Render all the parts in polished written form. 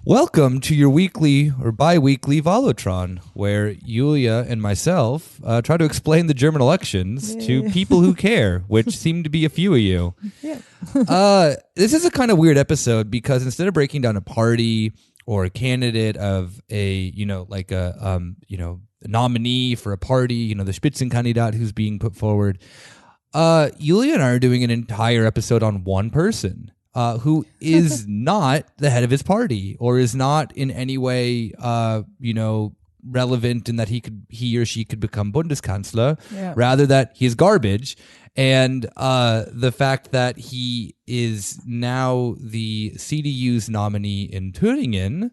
Welcome to your weekly or bi-weekly Wahlotron, where Julia and myself try to explain the German elections to people who care, which seem to be a few of you. Yeah. This is a kind of weird episode because instead of breaking down a party or a candidate of a nominee for a party, the Spitzenkandidat who's being put forward, Julia and I are doing an entire episode on one person. Who is not the head of his party or is not in any way, relevant in that he or she could become Bundeskanzler, rather that he is garbage. And the fact that he is now the CDU's nominee in Thüringen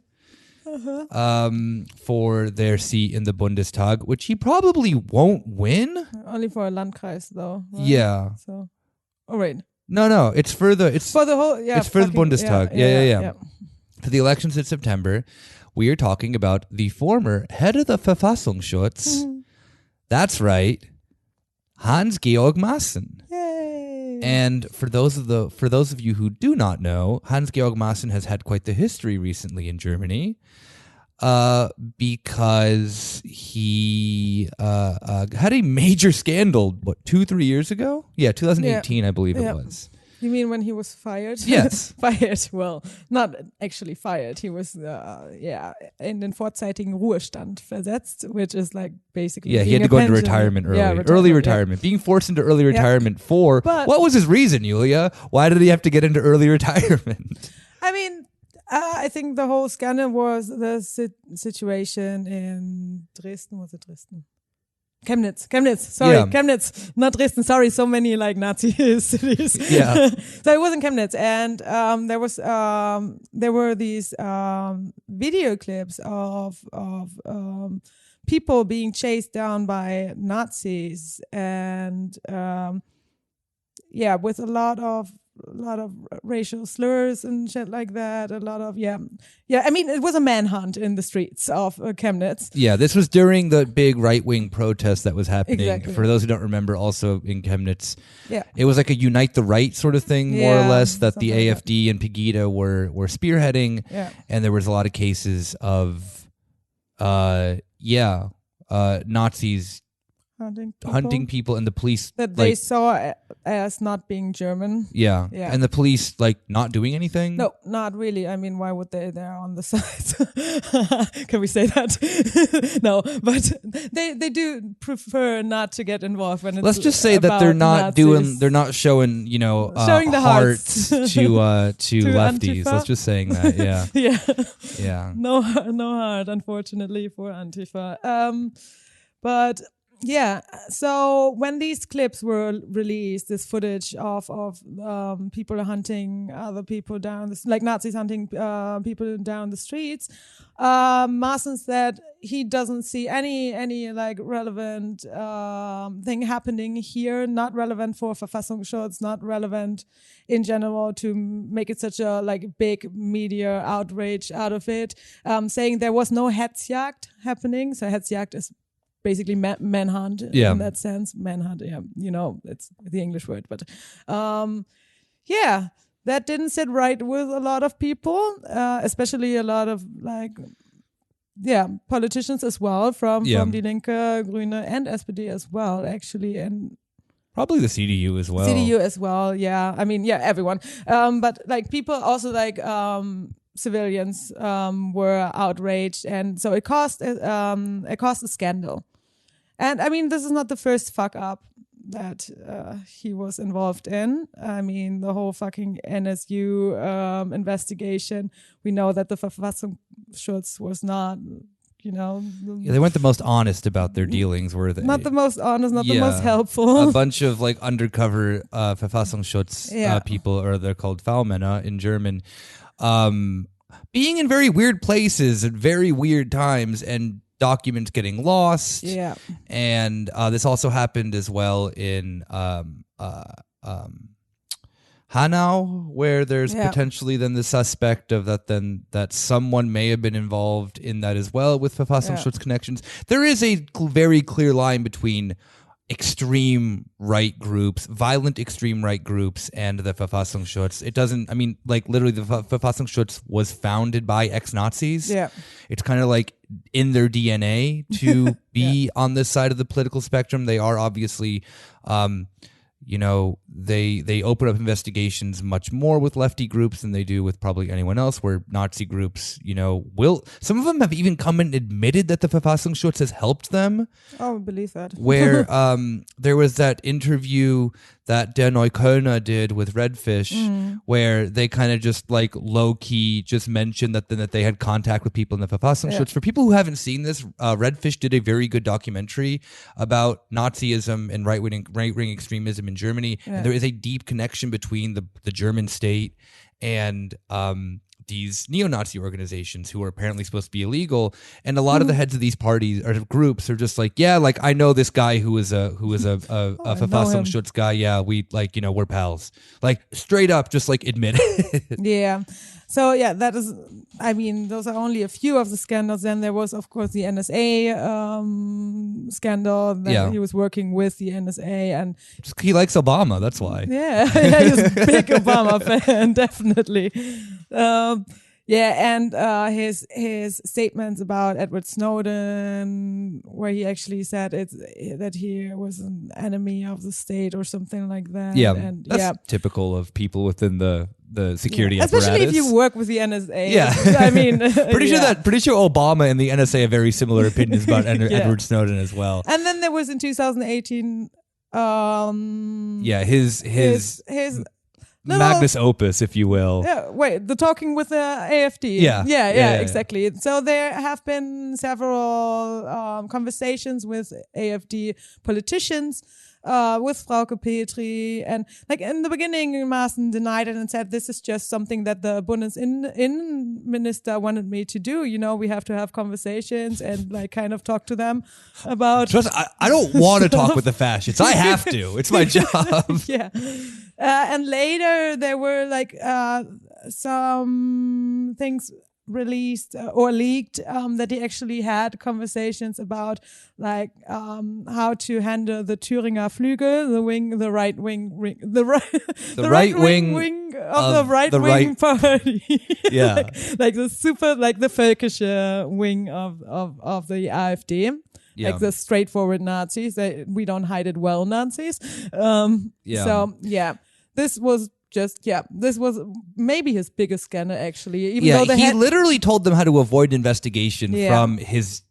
for their seat in the Bundestag, which he probably won't win. Only for a Landkreis, though. Right? Yeah. So, all right. No, it's for the whole. Yeah, it's for the Bundestag. Yeah. Yeah. For the elections in September, we are talking about the former head of the Verfassungsschutz. That's right, Hans-Georg Maaßen. Yay! And for those of you who do not know, Hans-Georg Maaßen has had quite the history recently in Germany. Because he had a major scandal, 2-3 years ago? Yeah, 2018, I believe it was. You mean when he was fired? Yes. Fired. Well, not actually fired. He was, in den vorzeitigen Ruhestand versetzt, which is like basically. Yeah, he had to go into retirement early. Early retirement. Being forced into early retirement for. But what was his reason, Julia? Why did he have to get into early retirement? I mean, I think the whole scandal was the situation in Dresden. Was it Dresden? Chemnitz. Sorry, yeah. Chemnitz, not Dresden. Sorry, so many like Nazi cities. Yeah. So it was in Chemnitz, and there were these video clips of people being chased down by Nazis, and with a lot of racial slurs and shit like that. I mean, it was a manhunt in the streets of Chemnitz. Yeah, this was during the big right-wing protest that was happening. Exactly. For those who don't remember, also in Chemnitz, yeah, it was like a unite the right sort of thing, more or less, that the AfD like and Pegida were spearheading. Yeah, and there was a lot of cases of, Nazis hunting people and the police that they saw as not being German. Yeah. And the police not doing anything. No, not really. I mean, why would they? They're on the side. Can we say that? No, but they do prefer not to get involved when it's. Let's just say that they're not Nazis. they're not showing showing the hearts to lefties. Antifa? Let's just saying that. Yeah. No heart, unfortunately, for Antifa. But. Yeah, so when these clips were released, this footage of people hunting other people down, like Nazis hunting people down the streets, Maaßen said he doesn't see any like relevant thing happening here, not relevant for Verfassungsschutz, not relevant in general to make it such a like big media outrage out of it, saying there was no Hetzjagd happening. So Hetzjagd is basically manhunt in that sense. Manhunt, it's the English word. But that didn't sit right with a lot of people, especially a lot of politicians as well from Die Linke, Grüne and SPD as well, actually. And probably the CDU as well. CDU as well, yeah. I mean, everyone. But people also civilians were outraged, and so it caused a scandal. And I mean, this is not the first fuck up that he was involved in. I mean, the whole fucking NSU investigation. We know that the Verfassungsschutz was not, they weren't the most honest about their dealings, were they? Not the most honest, not the most helpful. A bunch of undercover Verfassungsschutz people, or they're called V-Männer in German, being in very weird places at very weird times and documents getting lost. Yeah. And this also happened as well in Hanau, where there's potentially then the suspect of that someone may have been involved in that as well with Verfassungsschutz connections. There is a very clear line between extreme right groups, violent extreme right groups, and the Verfassungsschutz. It doesn't, I mean, like literally the Verfassungsschutz was founded by ex-Nazis. Yeah. It's kind of like in their DNA to be on this side of the political spectrum. They are obviously, you know, they open up investigations much more with lefty groups than they do with probably anyone else, where Nazi groups, you know, some of them have even come and admitted that the Verfassungsschutz has helped them. Oh, I believe that. Where there was that interview that Der Neuköllner did with Redfish, where they kind of just like low-key just mentioned that they had contact with people in the Verfassungsschutz. Yeah. For people who haven't seen this, Redfish did a very good documentary about Nazism and right-wing extremism in Germany. Yeah. And there is a deep connection between the German state and these neo-Nazi organizations who are apparently supposed to be illegal, and a lot of the heads of these parties or groups are just like, yeah, like I know this guy who is a Verfassungsschutz guy. Yeah, we like, you know, we're pals. Like straight up, just like admit it. Yeah. So yeah, that is. I mean, those are only a few of the scandals. Then there was, of course, the NSA scandal. That he was working with the NSA, and he likes Obama. That's why. Yeah, he's a big Obama fan, definitely. And his statements about Edward Snowden, where he actually said that he was an enemy of the state or something like that. Yeah, and that's typical of people within the security apparatus. Especially if you work with the NSA. Yeah, I mean, pretty sure Obama and the NSA have very similar opinions about Edward Snowden as well. And then there was in 2018. His magnus opus, if you will. Yeah, wait, the talking with the AfD. Yeah, exactly. So there have been several conversations with AfD politicians, with Frauke Petri, and like in the beginning, Maaßen denied it and said, this is just something that the Bundesinnenminister wanted me to do. You know, we have to have conversations and like kind of talk to them about. I don't want to talk with the fascists. I have to. It's my job. Yeah. And later there were like some things released or leaked that he actually had conversations about like how to handle the Thüringer Flügel, the right wing of the right wing party. Yeah. like the völkische wing of the AfD. Yeah. Like the straightforward Nazis. We don't hide it well, Nazis. So yeah, this was maybe his biggest scandal, actually. Even though he literally told them how to avoid investigation from his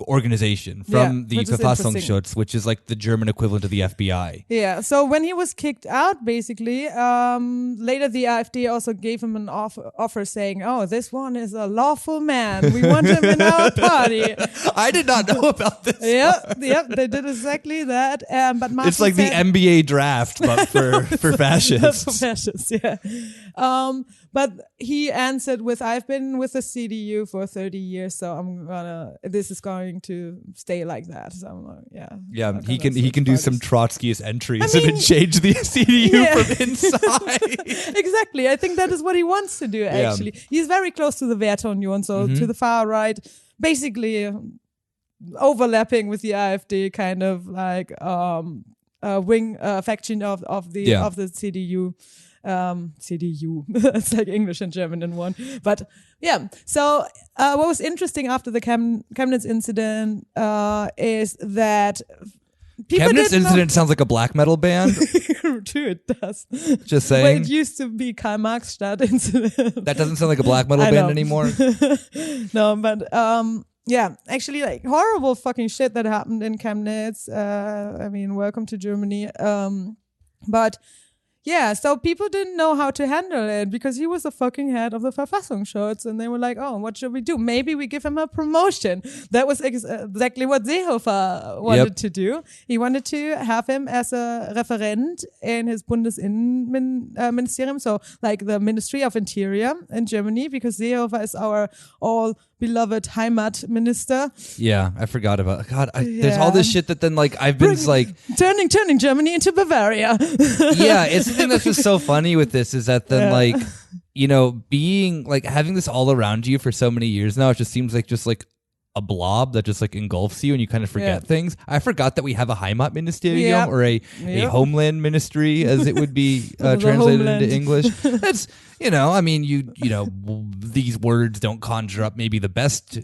organization, from the Verfassungsschutz, which is like the German equivalent of the FBI. Yeah, so when he was kicked out, basically, later the AfD also gave him an offer saying, oh, this one is a lawful man. We want him in our party. I did not know about this. Yep, they did exactly that. But Maaßen it's like the NBA draft, but for fascists. For fascists, yeah. But he answered with, I've been with the CDU for 30 years, so this is going to stay like that. So I'm like, yeah, he can do some Trotskyist entries and change the CDU from inside. Exactly. I think that is what he wants to do, actually. He's very close to the Werteunion, so to the far right, basically overlapping with the AfD, kind of like faction of the CDU. CDU. It's like English and German in one. But yeah, so what was interesting after the Chemnitz incident is that people Chemnitz incident sounds like a black metal band. True, it does. Just saying. Well, it used to be Karl Marx-Stadt incident. That doesn't sound like a black metal band anymore. No, but yeah, actually, like horrible fucking shit that happened in Chemnitz. I mean, welcome to Germany. But yeah, so people didn't know how to handle it because he was the fucking head of the Verfassungsschutz, and they were like, oh, what should we do? Maybe we give him a promotion. That was exactly what Seehofer wanted to do. He wanted to have him as a referent in his Bundesinnenministerium, so like the Ministry of Interior in Germany, because Seehofer is our all beloved Heimat minister. Yeah, I forgot about there's all this shit that then like I've been turning Germany into Bavaria. Yeah, it's the thing that's just so funny with this is that then like, you know, being like having this all around you for so many years now, it just seems like a blob that just like engulfs you and you kind of forget things. I forgot that we have a Heimatministerium or a homeland ministry, as it would be translated into English. That's, I mean, these words don't conjure up maybe the best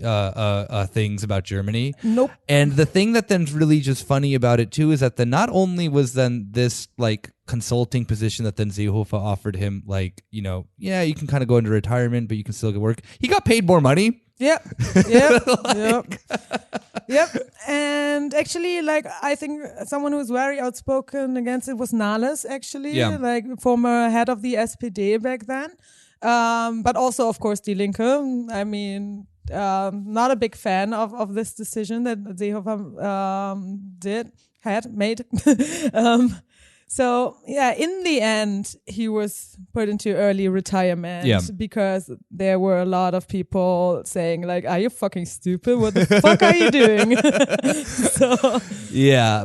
things about Germany. Nope. And the thing that then's really just funny about it too is that then not only was then this like consulting position that then Seehofer offered him, like, you can kind of go into retirement, but you can still get work. He got paid more money. Yep. And actually, like, I think someone who was very outspoken against it was Nahles, actually, like former head of the SPD back then. But also, of course, Die Linke. I mean, not a big fan of this decision that Seehofer made. So, in the end, he was put into early retirement because there were a lot of people saying, like, are you fucking stupid? What the fuck are you doing?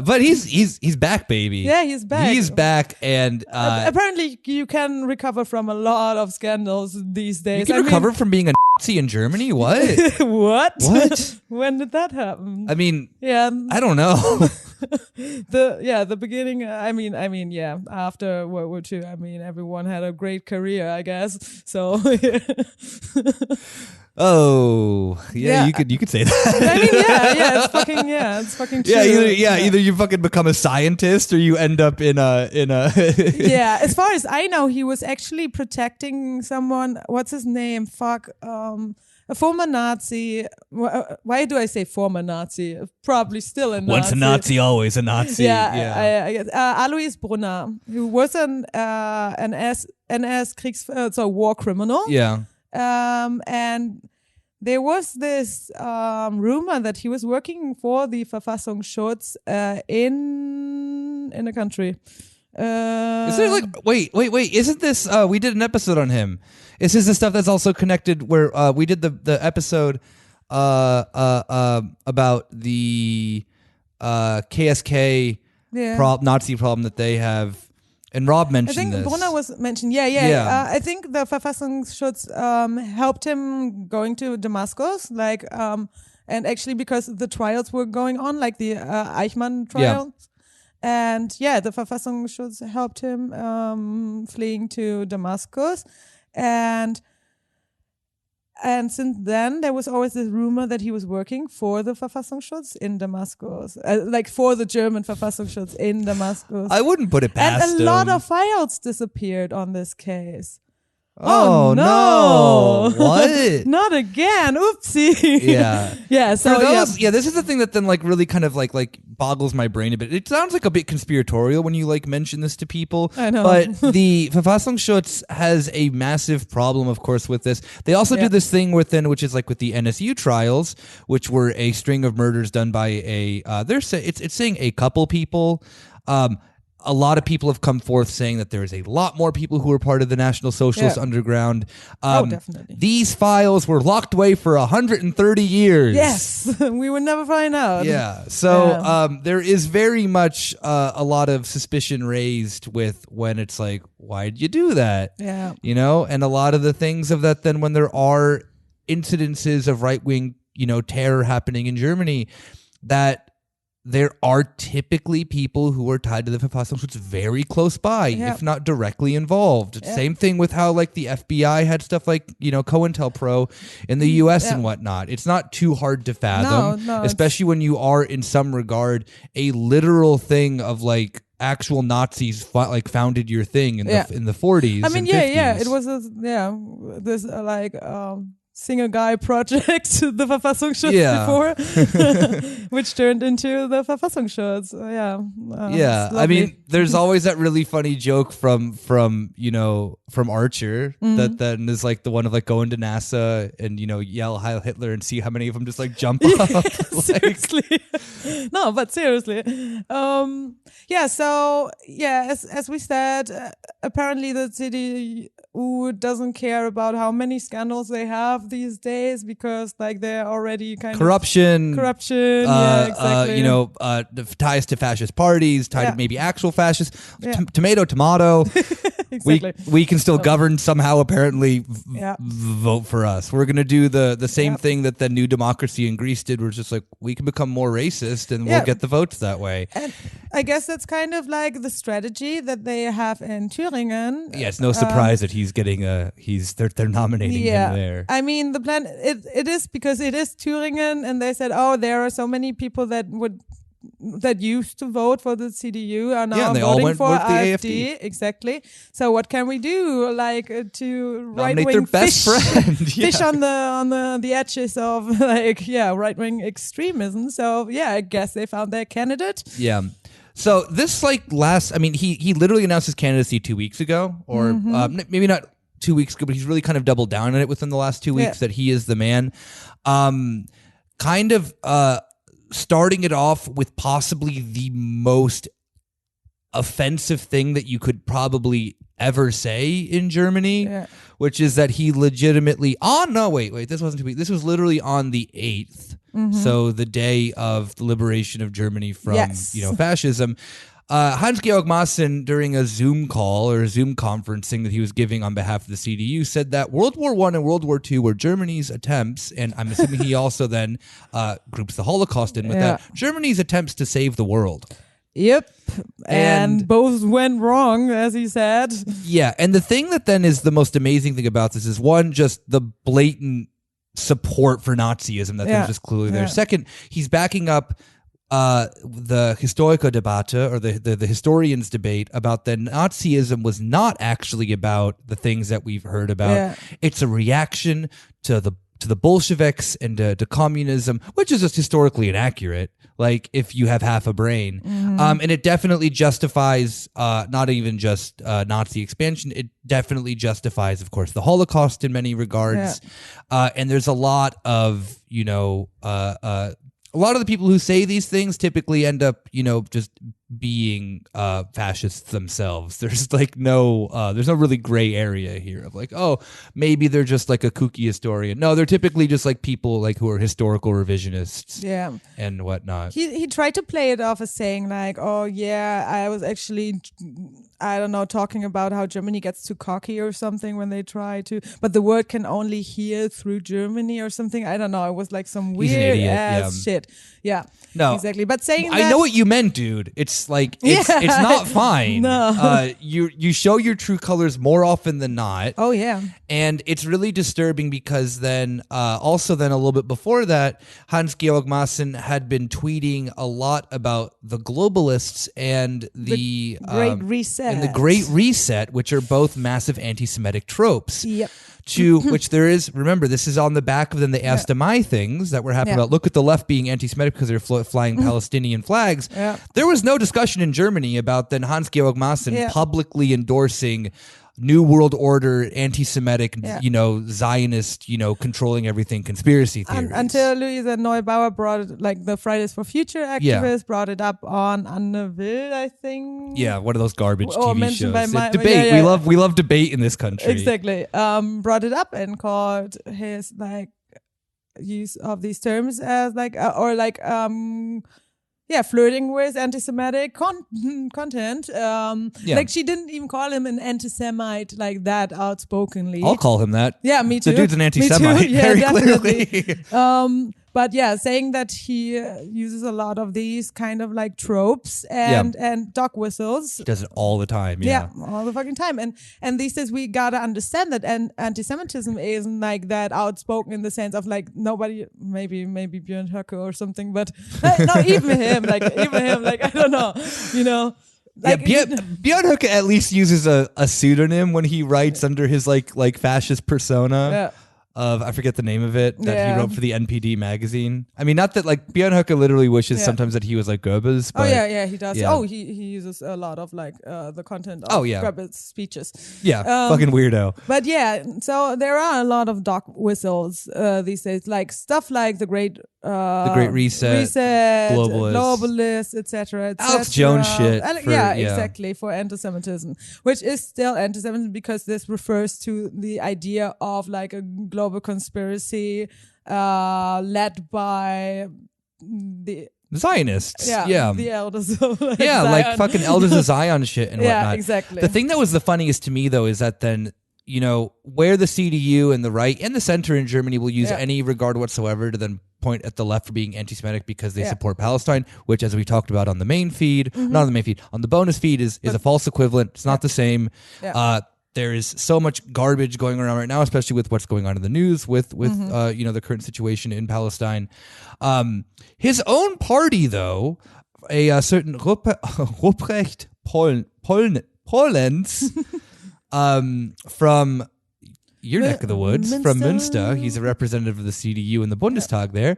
But he's back, baby. Yeah, he's back. He's back, and apparently you can recover from a lot of scandals these days. You can recover from being a Nazi in Germany? What? What? When did that happen? I mean, I don't know. The beginning, after World War II, I mean, everyone had a great career, I guess. So you could say that. I mean, it's fucking true. Either you fucking become a scientist or you end up in a as far as I know, he was actually protecting someone. What's his name? A former Nazi. Why do I say former Nazi? Probably still a Nazi. Once a Nazi, always a Nazi. I guess. Alois Brunner, who was an NS war criminal. Yeah. And there was this rumor that he was working for the Verfassungsschutz in a country. Is there like wait? Isn't this we did an episode on him? Is this the stuff that's also connected where we did the episode about the KSK Nazi problem that they have, and Rob mentioned this. I think Brunner was mentioned. I think the Verfassungsschutz helped him going to Damascus, like and actually because the trials were going on, like the Eichmann trials. And the Verfassungsschutz helped him fleeing to Damascus. And since then, there was always this rumor that he was working for the Verfassungsschutz in Damascus, like for the German Verfassungsschutz in Damascus. I wouldn't put it past him. And a lot of files disappeared on this case. Oh no! What? Not again! Oopsie! Yeah. So this is the thing that then like really kind of like boggles my brain a bit. It sounds like a bit conspiratorial when you like mention this to people. I know. But the Verfassungsschutz has a massive problem, of course, with this. They also do this thing which is like with the NSU trials, which were a string of murders done by it's saying a couple people. A lot of people have come forth saying that there is a lot more people who are part of the National Socialist Underground. Definitely. These files were locked away for 130 years. Yes, we would never find out. Yeah, so there is very much a lot of suspicion raised with when it's like, why did you do that? Yeah. And a lot of the things of that then when there are incidences of right-wing, terror happening in Germany, that there are typically people who are tied to the Verfassungsschutz very close by, if not directly involved. Same thing with how like the FBI had stuff like, COINTELPRO in the US and whatnot. It's not too hard to fathom, especially when you are in some regard a literal thing of like actual Nazis founded your thing in the 40s. I mean, and 50s. It was this single guy project, the Verfassungsschutz before, which turned into the Verfassungsschutz. I mean, there's always that really funny joke from Archer that then is like the one of like going to NASA and yell Heil Hitler and see how many of them just like jump up. Seriously. No, but seriously. As we said, apparently the CDU doesn't care about how many scandals they have. these days because like they're already kind corruption, of yeah, exactly. The ties to fascist parties, tied to maybe actual fascists. Tomato. Exactly. We can still govern somehow. Apparently, vote for us. We're gonna do the same thing that the New Democracy in Greece did. We're just like, we can become more racist and we'll get the votes that way. And I guess that's kind of like the strategy that they have in Thüringen. Yeah, it's no surprise that he's getting they're nominating him there. I mean, the plan it is because it is Thüringen, and they said, oh, there are so many people that used to vote for the CDU are now voting for AfD. Exactly. So what can we do? Like to right-wing their best friend. Fish on the edges of right-wing extremism. So I guess they found their candidate. Yeah. So this he literally announced his candidacy 2 weeks ago, or maybe not 2 weeks ago, but he's really kind of doubled down on it within the last 2 weeks that he is the man. Starting it off with possibly the most offensive thing that you could probably ever say in Germany, which is that he legitimately... Oh, no, wait, this wasn't 2 weeks. This was literally on the 8th. So the day of the liberation of Germany from fascism. Georg Maaßen, during a Zoom call or a Zoom conferencing that he was giving on behalf of the CDU, said that World War I and World War II were Germany's attempts, and I'm assuming he also then groups the Holocaust in with that, Germany's attempts to save the world. Yep. And both went wrong, as he said. Yeah. And the thing that then is the most amazing thing about this is, one, just the blatant support for Nazism that there's just clearly there. Second, he's backing up the Historikerdebatte, or the historians' debate about that Nazism was not actually about the things that we've heard about. Yeah. It's a reaction to the Bolsheviks and to communism, which is just historically inaccurate. Like, if you have half a brain. And it definitely justifies not even just Nazi expansion. It definitely justifies, of course, the Holocaust in many regards. And there's a lot of, a lot of the people who say these things typically end up, just being fascists themselves. There's like there's no really gray area here of like, oh, maybe they're just like a kooky historian. No, they're typically just like people like who are historical revisionists, and whatnot. He tried to play it off as saying like, oh yeah, I was actually, I don't know, talking about how Germany gets too cocky or something when they try to, but the word can only hear through Germany or something. I don't know. It was like some weird ass shit. Yeah, no, exactly. But saying that, I know what you meant, dude. It's like it's not fine. No. You show your true colors more often than not. Oh yeah. And it's really disturbing because then also then a little bit before that, Georg Maaßen had been tweeting a lot about the globalists and the Great Reset. And the Great Reset, which are both massive anti-Semitic tropes. Yep. To which there is, remember, this is on the back of then the Astamai things that were happening about, look at the left being anti-Semitic because they're flying Palestinian flags. Yeah. There was no discussion in Germany about then Georg Maaßen publicly endorsing New World Order, anti-Semitic, Zionist, controlling everything, conspiracy theories. Until Luisa Neubauer brought it, like the Fridays for Future activists brought it up on Anne Will, I think. Yeah, one of those garbage TV shows. Debate. We love debate in this country. Exactly. Brought it up and called his use of these terms as flirting with anti-Semitic content. Like, she didn't even call him an anti-Semite like that outspokenly. I'll call him that. Yeah, me too. The dude's an anti-Semite, very clearly. But yeah, saying that he uses a lot of these kind of like tropes and dog whistles. He does it all the time. Yeah, all the fucking time. And these days we gotta understand that anti-Semitism isn't like that outspoken in the sense of like nobody, maybe Björn Höcke or something, but no, even him, I don't know, Like, Björn Höcke at least uses a pseudonym when he writes under his like fascist persona. Yeah. I forget the name of it, that he wrote for the NPD magazine. I mean, not that like Björn Höcke literally wishes sometimes that he was like Goebbels. But, he does. Yeah. Oh, he uses a lot of like the content of Goebbels' speeches. Yeah, fucking weirdo. But yeah, so there are a lot of dog whistles these days, like stuff like the Great the Great Reset, globalists, etc. Alex Jones shit. Exactly, for anti-Semitism, which is still anti-Semitism because this refers to the idea of like a global conspiracy led by the Zionists. the elders of like Zion. Fucking elders of Zion shit and whatnot. Yeah, exactly. The thing that was the funniest to me though is that then, you know, where the CDU and the right and the center in Germany will use any regard whatsoever to then point at the left for being anti-Semitic because they support Palestine, which, as we talked about on the main feed, not on the main feed, on the bonus feed is a false equivalent. It's not the same. There is so much garbage going around right now, especially with what's going on in the news with you know, the current situation in Palestine. His own party, though, a certain Ruprecht Polenz, from your neck of the woods, from Münster, he's a representative of the CDU in the Bundestag there,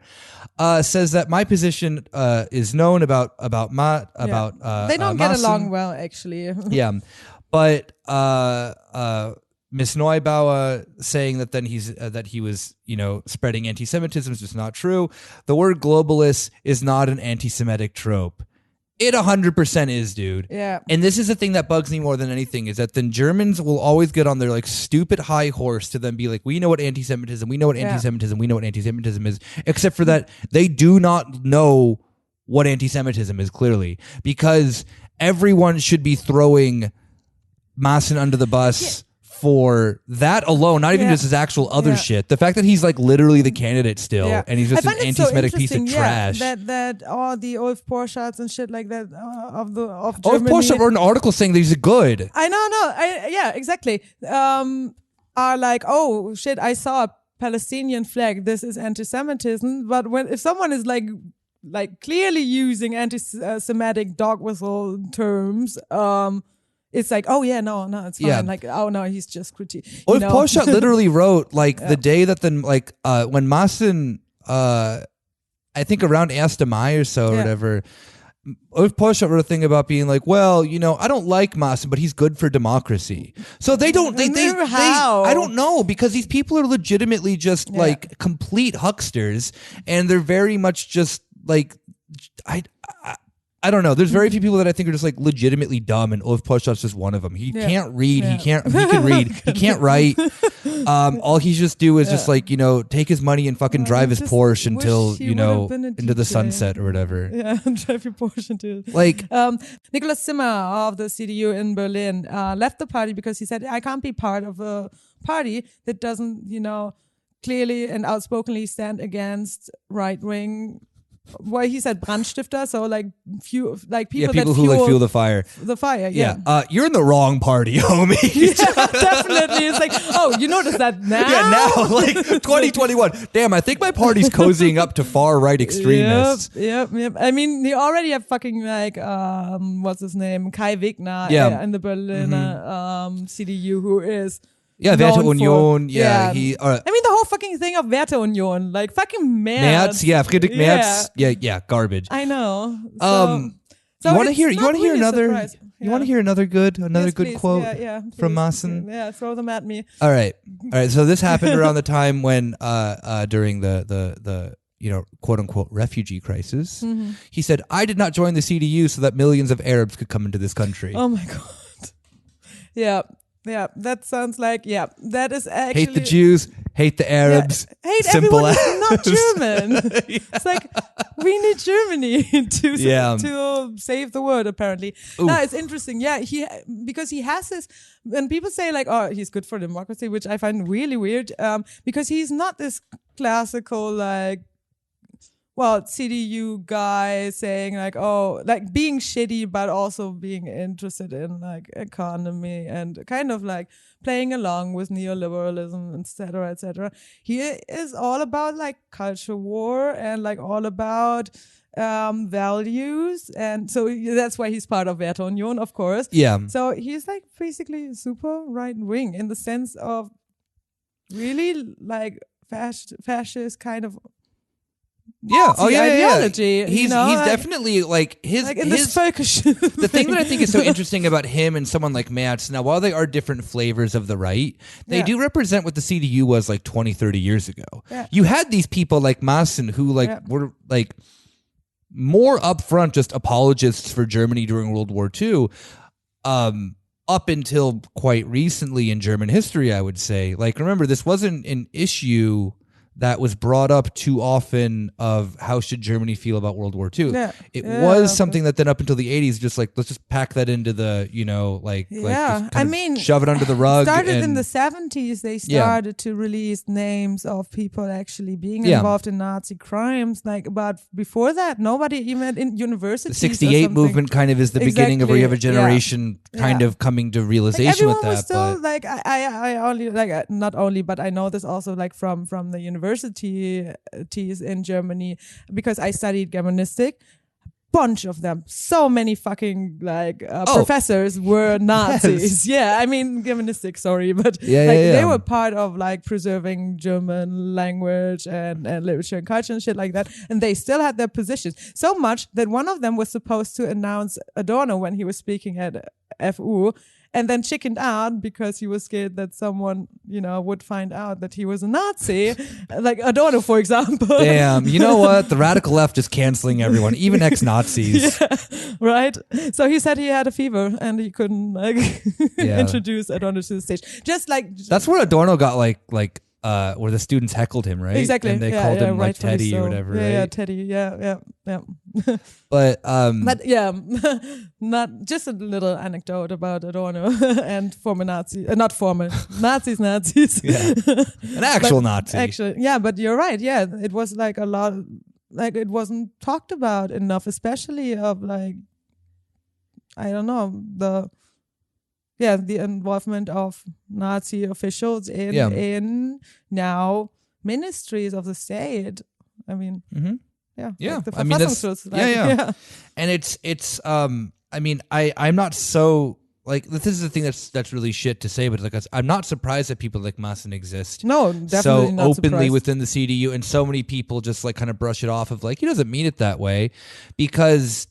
says that my position is known about they don't get Maaßen. along well, actually. But Miss Neubauer saying that then that he was, you know, spreading anti-Semitism is just not true. The word globalist is not an anti-Semitic trope. It 100% is, dude. Yeah. And this is the thing that bugs me more than anything is that then Germans will always get on their like stupid high horse to then be like, we know what anti-Semitism, we know what anti-Semitism, we know what anti-Semitism is, except for that they do not know what anti-Semitism is clearly, because everyone should be throwing Maaßen under the bus for that alone, not even just his actual other shit. The fact that he's like literally the candidate still, and he's just an anti-Semitic piece of trash. That all the Ulf Porschats and shit like that of Germany. Ulf Porschat wrote an article saying that he's good. I know, exactly. Are like, oh shit, I saw a Palestinian flag. This is anti-Semitism. But if someone is like clearly using anti-Semitic dog whistle terms, it's like, oh yeah, no, it's fine. Yeah. Like, oh no, he's just critiquing. Ulf Porschat literally wrote like the day that then like when Maaßen, I think around 1. Mai or so or whatever, Ulf Porschat wrote a thing about being like, well, you know, I don't like Maaßen, but he's good for democracy. So they don't, I don't know, because these people are legitimately just like complete hucksters, and they're very much just like, I don't know. There's very few people that I think are just like legitimately dumb, and Ulf Porschat's just one of them. He can't read. He can read. He can't write. All he just do is just like, you know, take his money and fucking drive his Porsche until, you know, into the sunset or whatever. Yeah, drive your Porsche into like Nicolas Zimmer of the CDU in Berlin left the party because he said, I can't be part of a party that doesn't, you know, clearly and outspokenly stand against right-wing. Well, he said Brandstifter, so like people that who like fuel the fire. The fire, you're in the wrong party, homie. Definitely. It's like, oh, you notice that now? Yeah, now, like 2021. Damn, I think my party's cozying up to far right extremists. Yep. I mean, you already have fucking like what's his name, Kai Wegner in the Berliner CDU, who is. Yeah, Werteunion. I mean, the whole fucking thing of Werteunion, like fucking Merz. Friedrich Merz. Yeah, garbage. I know. You want to hear? You want to hear another? You want to hear another good quote from Maaßen? Yeah, throw them at me. All right. So this happened around the time when, during the you know, quote unquote refugee crisis, he said, "I did not join the CDU so that millions of Arabs could come into this country." Oh my god. Yeah, that sounds like, that is actually... Hate the Jews, hate the Arabs. Hate simple everyone who's not German. It's like, we need Germany to save the world, apparently. Ooh. No, it's interesting. Yeah, because he has this... When people say like, oh, he's good for democracy, which I find really weird, because he's not this classical like... Well, CDU guy saying like, oh, like being shitty, but also being interested in like economy and kind of like playing along with neoliberalism, etc., etc. He is all about like culture war and like all about values, and so that's why he's part of Werteunion, of course. Yeah. So he's like basically super right wing in the sense of really like fascist kind of Yeah. Oh, yeah. ideology. Yeah. He's definitely like his in this focus. The thing that I think is so interesting about him and someone like Maaßen, now while they are different flavors of the right, they do represent what the CDU was like 20, 30 years ago. Yeah. You had these people like Maaßen who were like more upfront just apologists for Germany during World War II. Up until quite recently in German history, I would say. Like, remember, this wasn't an issue that was brought up too often of how should Germany feel about World War II. Yeah. It was something that then up until the 80s, just like, let's just pack that into the, shove it under the rug. Started in the 70s, they started to release names of people actually being involved in Nazi crimes. But before that, nobody, even in universities. The 68 movement kind of is the beginning of where you have a generation kind of coming to realization with that. Was still, I only, not only, but I know this also from the universities in Germany, because I studied Germanistic. Bunch of them, so many fucking professors were Nazis. Yes. Yeah, I mean Germanistic, sorry, but they were part of preserving German language and literature and culture and shit like that, and they still had their positions. So much that one of them was supposed to announce Adorno when he was speaking at FU, and then chickened out because he was scared that someone, would find out that he was a Nazi, like Adorno, for example. Damn, you know what? The radical left is canceling everyone, even ex-Nazis. Yeah, right? So he said he had a fever and he couldn't introduce Adorno to the stage. That's where Adorno got where the students heckled him, right? Exactly. And they called him Teddy or whatever, right? Yeah, Teddy. Yeah. But not just a little anecdote about Adorno and former Nazi, not former Nazis. Yeah. An actual Nazi. Actually, yeah, but you're right. Yeah, it was a lot, it wasn't talked about enough, especially of I don't know, the involvement of Nazi officials in now ministries of the state. I mean, the Verfassungschutz. And it's I mean, I'm not so this is the thing that's really shit to say, but I'm not surprised that people like Maaßen exist. No, definitely so not openly surprised. Within the CDU, and so many people just kind of brush it off of he doesn't mean it that way, because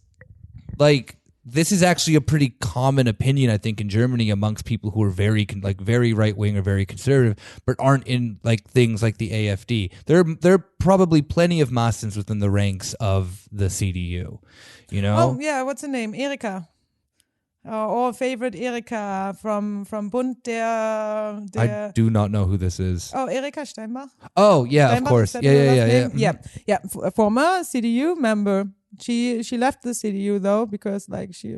this is actually a pretty common opinion, I think, in Germany amongst people who are very very right wing or very conservative, but aren't in things like the AfD. There are probably plenty of Maaßens within the ranks of the CDU. Oh yeah, what's her name? Erika. Our favorite Erika from Bund der. I do not know who this is. Oh, Erika Steinbach. Oh yeah, of course. Yeah. Former CDU member. She left the CDU though because she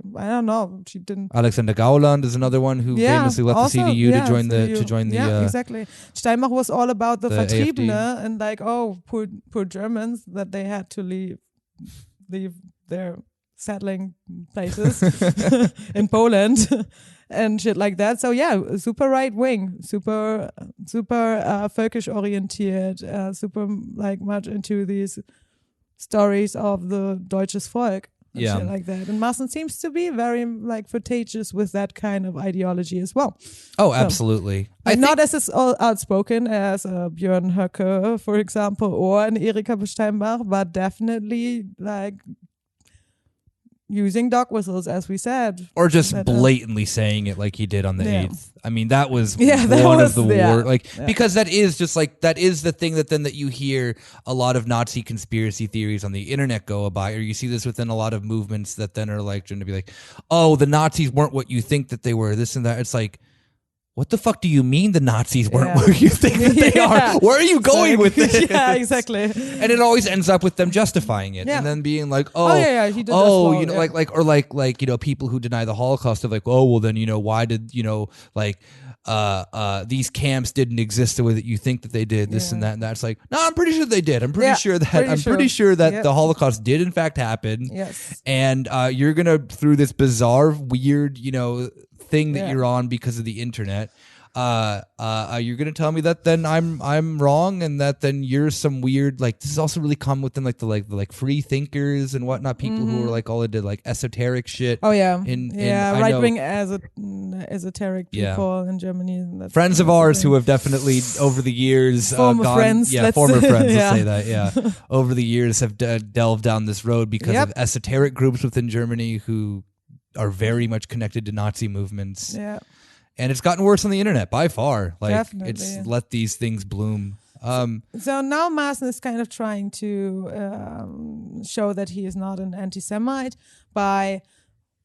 didn't. Alexander Gauland is another one who famously left the CDU to join the. Exactly. Steinbach was all about the Vertriebene AfD. And poor Germans that they had to leave their settling places in Poland and shit like that. So yeah, super right wing, super völkisch orientiert, super much into these stories of the deutsches Volk and shit like that. And Maaßen seems to be very flirtatious with that kind of ideology as well. Oh, absolutely. Not as outspoken as Björn Höcke, for example, or an Erika Steinbach, but definitely using dog whistles, as we said. Or just blatantly saying it like he did on the 8th. I mean, that was of the war. Because that is just that is the thing that you hear a lot of Nazi conspiracy theories on the internet go about, or you see this within a lot of movements that then are trying to be oh, the Nazis weren't what you think that they were, this and that. It's what the fuck do you mean the Nazis weren't where you think that they are? Where are you going with this? Yeah, exactly. And it always ends up with them justifying it and then being he did people who deny the Holocaust of well then why did these camps didn't exist the way that you think that they did, this and that and that. It's no, I'm pretty sure they did. I'm pretty sure that the Holocaust did in fact happen. Yes. And you're gonna, through this bizarre, weird, thing that you're on because of the internet, you're gonna tell me that then I'm wrong, and that then you're some weird, like, this is also really common within like the free thinkers and whatnot, people who are like all into like esoteric shit. Oh yeah, I know- right wing esoteric people in Germany. That's friends of ours who have definitely over the years former friends, former friends, yeah. let's say that, yeah, over the years have delved down this road because of esoteric groups within Germany who are very much connected to Nazi movements. Yeah. And it's gotten worse on the internet by far. Like, Definitely. it's let these things bloom. So now Maaßen is kind of trying to show that he is not an anti-Semite by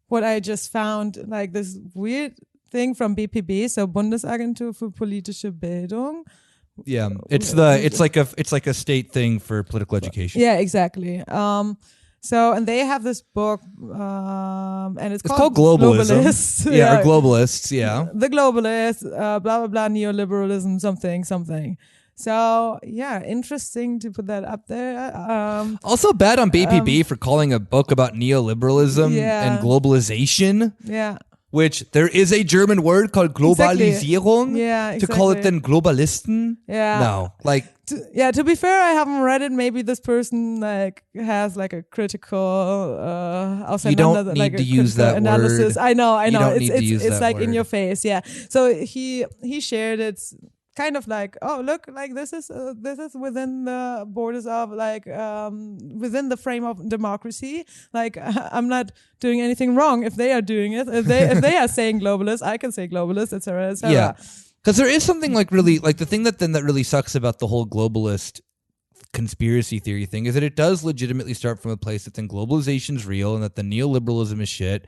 what I just found, like this weird thing from BPB, so Bundesagentur für politische Bildung. Yeah, it's like a state thing for political education. Yeah, exactly. So, and they have this book, and it's called Globalism. Globalists. Yeah, or Globalists, yeah. The Globalists, blah, blah, blah, neoliberalism, something. So, yeah, interesting to put that up there. Also bad on BPB for calling a book about neoliberalism and globalization. Yeah. Which there is a German word called Globalisierung. Yeah, exactly. To call it then Globalisten. Yeah. No, like. To be fair, I haven't read it. Maybe this person like has like a critical you don't need to use that analysis. word. I know. It's like word. in your face. Yeah. So he shared it. Kind of like, oh look, like this is within the borders of like within the frame of democracy. Like I'm not doing anything wrong if they are doing it. If they are saying globalist, I can say globalist, etc. Yeah, because there is something like really like the thing that really sucks about the whole globalist conspiracy theory thing is that it does legitimately start from a place that then globalization's real and that the neoliberalism is shit.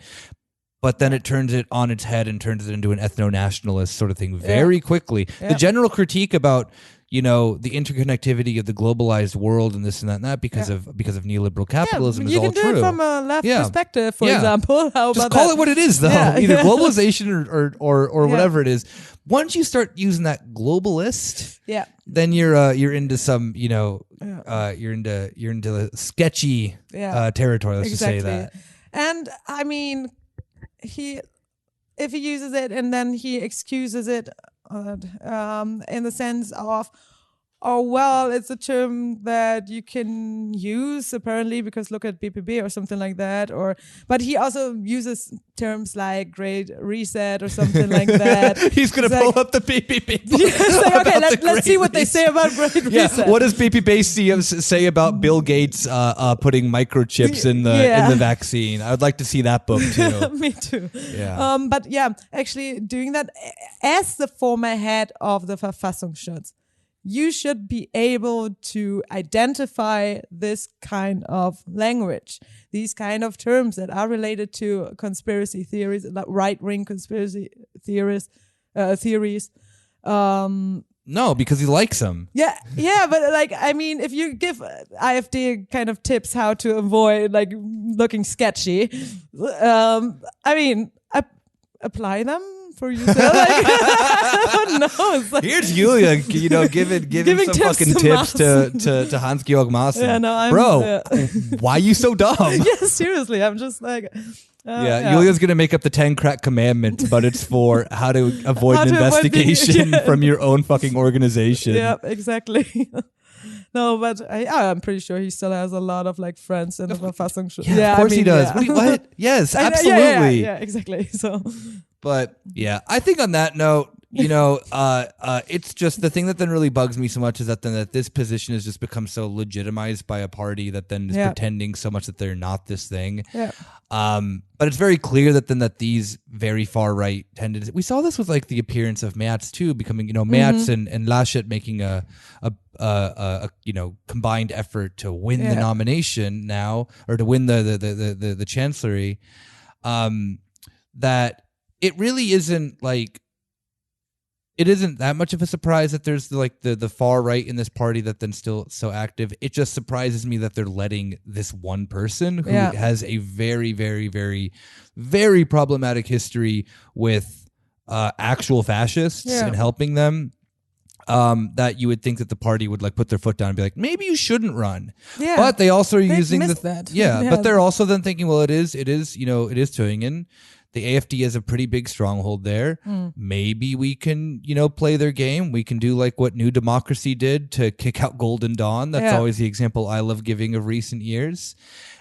But then it turns it on its head and turns it into an ethno-nationalist sort of thing very quickly. Yeah. The general critique about, the interconnectivity of the globalized world and this and that because of neoliberal capitalism is all true. You can do it from a left perspective, for example. How Just about call that? it what it is, though. Either globalization or whatever it is. Once you start using that globalist, then you're into some, you're into sketchy territory. Let's just say that. And I mean, if he uses it and then he excuses it in the sense of, oh well, it's a term that you can use apparently because look at BPB or something like that, but he also uses terms like Great Reset or something like that. He's gonna pull up the BPB. Okay, let's see what they say about Great Reset. What does BPB say about Bill Gates putting microchips in the vaccine? I would like to see that book too. Me too. Yeah. But yeah, actually doing that as the former head of the Verfassungsschutz, you should be able to identify this kind of language, these kind of terms that are related to conspiracy theories, like right-wing conspiracy theories. No, because he likes them. Yeah, but like, I mean, if you give AfD kind of tips how to avoid like looking sketchy, I mean, apply them for yourself. Like, I don't know. It's like, here's Julia, giving some fucking tips to Hans-Georg Maaßen. Yeah, no, bro, why are you so dumb? Yeah, seriously, I'm just like. Julia's gonna make up the 10 crack commandments, but it's for how to avoid an investigation from your own fucking organization. Yeah, exactly. No, but I'm pretty sure he still has a lot of like friends in the Verfassungsschutz. Yeah, of course he does. Yeah. What? Yes, absolutely. Yeah, exactly. So, but yeah, I think on that note, it's just the thing that then really bugs me so much is that this position has just become so legitimized by a party that then is pretending so much that they're not this thing. Yeah. But it's very clear that these very far right tendencies. We saw this with like the appearance of Merz too, becoming Merz and Laschet making a combined effort to win the nomination now, or to win the chancellery. That it really isn't like. It isn't that much of a surprise that there's like the far right in this party that then still so active. It just surprises me that they're letting this one person who has a very, very, very, very problematic history with actual fascists and helping them. That you would think that the party would like put their foot down and be like, maybe you shouldn't run. Yeah. But they also are using that. But they're also then thinking, well, it is Thüringen. The AfD has a pretty big stronghold there. Maybe we can, play their game. We can do like what New Democracy did to kick out Golden Dawn. That's always the example I love giving of recent years.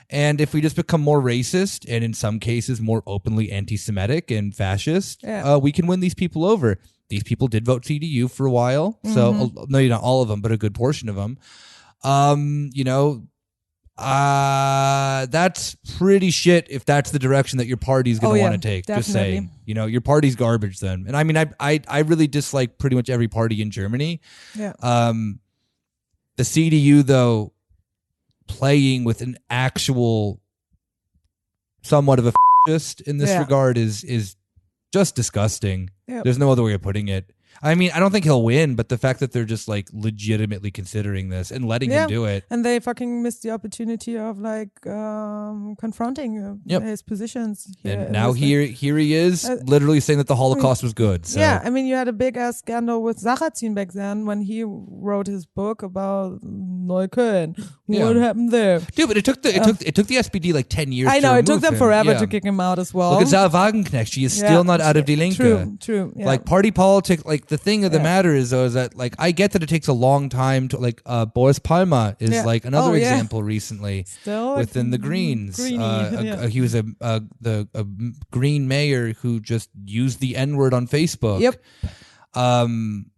And if we just become more racist and in some cases more openly anti-Semitic and fascist, we can win these people over. These people did vote CDU for a while. So, no, not all of them, but a good portion of them. That's pretty shit if that's the direction that your party's going to want to take. Definitely. Just saying, your party's garbage then. And I mean, I really dislike pretty much every party in Germany. Yeah. The CDU though, playing with an actual somewhat of a fascist in this regard is just disgusting. Yep. There's no other way of putting it. I mean, I don't think he'll win, but the fact that they're just like legitimately considering this and letting him do it. And they fucking missed the opportunity of like confronting his positions. And now here he is literally saying that the Holocaust was good. So. Yeah, I mean, you had a big ass scandal with Sarrazin back then when he wrote his book about Neukölln. What happened there? Dude, but it took the SPD like 10 years. I know, it took them him. forever to kick him out as well. Look at Sarah Wagenknecht. She is still not out of Die Linke. True. Yeah. Like party politics, like the thing of the matter is though is that like I get that it takes a long time to like Boris Palmer is like another example recently still within the Greens. He was a Green mayor who just used the N-word on Facebook. Yep.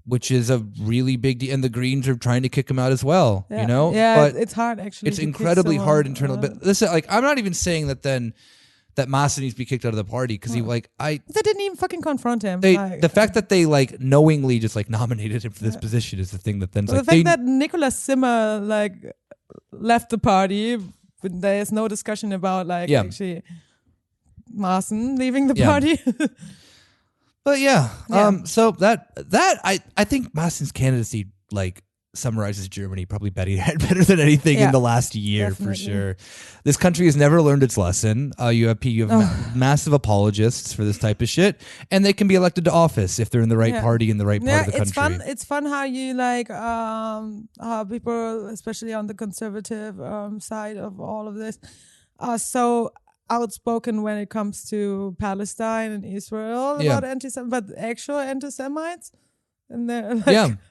Which is a really big deal, and the Greens are trying to kick him out as well. Yeah, but it's hard actually. It's incredibly hard internally. But listen, like I'm not even saying that Maaßen needs to be kicked out of the party because they didn't even fucking confront him. The fact that they like knowingly just like nominated him for this position is the thing that then the fact that Nicolas Zimmer like left the party, there is no discussion about actually Maaßen leaving the party. But so that I think Maaßen's candidacy like summarizes Germany probably better than anything in the last year. Definitely. For sure. This country has never learned its lesson. You have massive apologists for this type of shit, and they can be elected to office if they're in the right party in the right part of the country. It's fun how you like how people, especially on the conservative side of all of this, are so outspoken when it comes to Palestine and Israel about actual anti-Semites in their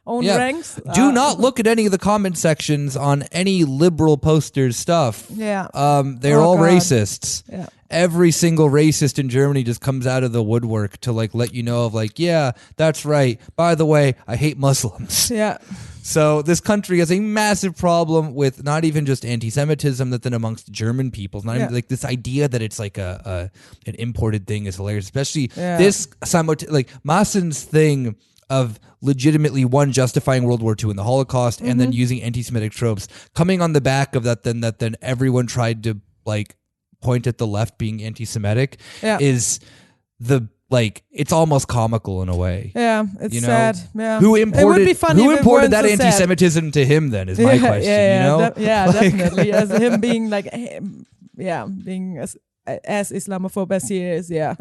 own ranks. Do not look at any of the comment sections on any liberal posters stuff. Yeah. They're all racists. Yeah. Every single racist in Germany just comes out of the woodwork to like let you know of like, yeah, that's right. By the way, I hate Muslims. Yeah. So this country has a massive problem with not even just anti-Semitism that then amongst German peoples, not even like this idea that it's like an imported thing is hilarious, especially this like Maaßen's thing of legitimately justifying World War II and the Holocaust and then using anti-Semitic tropes coming on the back of that then everyone tried to like point at the left being anti-Semitic is the like it's almost comical in a way. Yeah, it's sad. Yeah, who imported that so anti-Semitism to him? Then is my question. Definitely. As him being like, being as Islamophobe as he is. Yeah.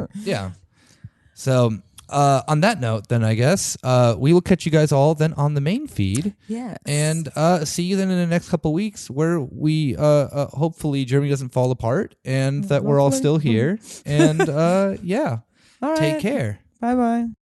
So on that note, then I guess we will catch you guys all then on the main feed. Yes. And see you then in the next couple of weeks where we hopefully Germany doesn't fall apart and that we're all still here. And All right. Take care. Bye-bye.